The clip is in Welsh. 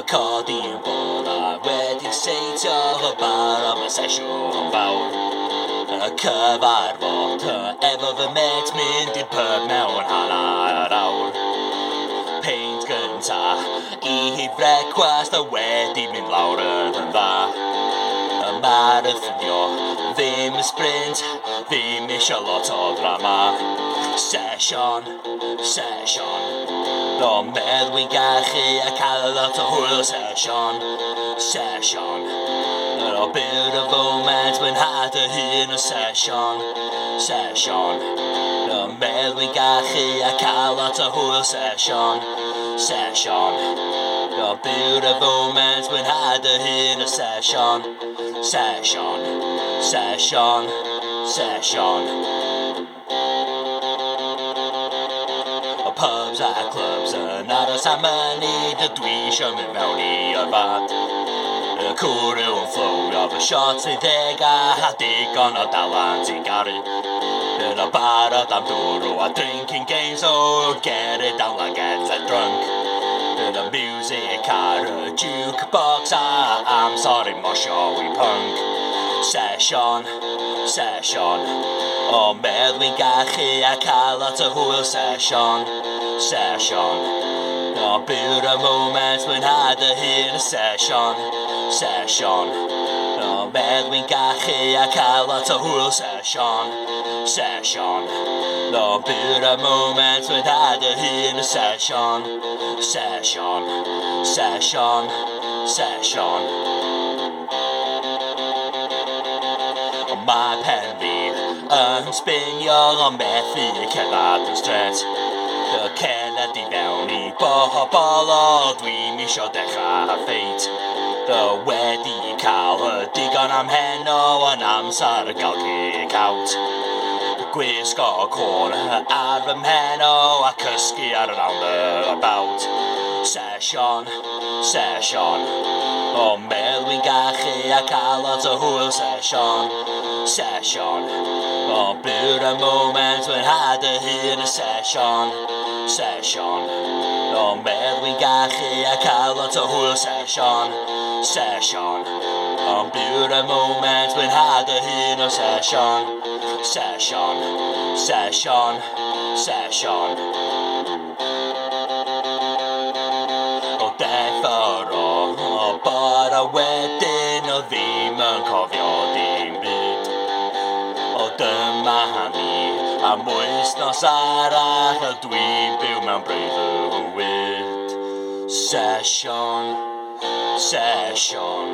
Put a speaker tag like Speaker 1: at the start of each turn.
Speaker 1: Codi yn bod a wedi seitio fy bar am y sesiwn fawr. Y cyfarfod efo fy met mynd i'r pub mewn hanner awr. Peint gynta i brecwast a wedi mynd lawr yn dda. Y marathonio ddim y sprint, ddim isio lot o drama. Sesiwn, o meddwl i'n gachu a cael lot o hwyl. Sesiwn, o byr y foment mwynhad y hun o sesiwn. O meddwl i'n gachu a cael lot o hwyl. Sesiwn, o byr y foment mwynhad y hun o sesiwn. O pubs a clubs yn aros am myni, dydw i isio mynd mewn i orfad. Y cwr yw'n fflowio fy shots i ddeg a digon o dalent i garu. Yn o barod am dwrw a drinking games, oh get it down like get drunk. Yn o music ar y jukebox a I'm sorry mosio i punk. Sesiwn, o meddwl i'n gachu a cael lot o hwyl. Sesiwn, o byr y moment mwynhad y hun. Sesiwn, o meddwl i'n gachu a cael lot o hwyl. Sesiwn, o byr y moment mwynhad y hun. Sesiwn. Mae pen fi yn sbinio o methu cerdded yn stret. Y celed i fewn i bobl o dwi'n isio dechrau ffeit. Wedi cael y digon am heno yn amser gael kick out. Gwisg o corn ar fy mheno a cysgu ar y roundabout. Sesiwn, o meddwl i'n gachu a cael lot o hwyl. Sesiwn, o byr y moment mwynhad y hun. Sesiwn, o meddwl i'n gachu a cael lot o hwyl. Sesiwn, o byr y moment mwynhad y hun. Sesiwn. O deffro o bar a wedyn o ddim yn cofio dim byd. O dyma ni am wythnos arall a dwi'n byw mewn breuddwyd. Sesiwn. Sesiwn.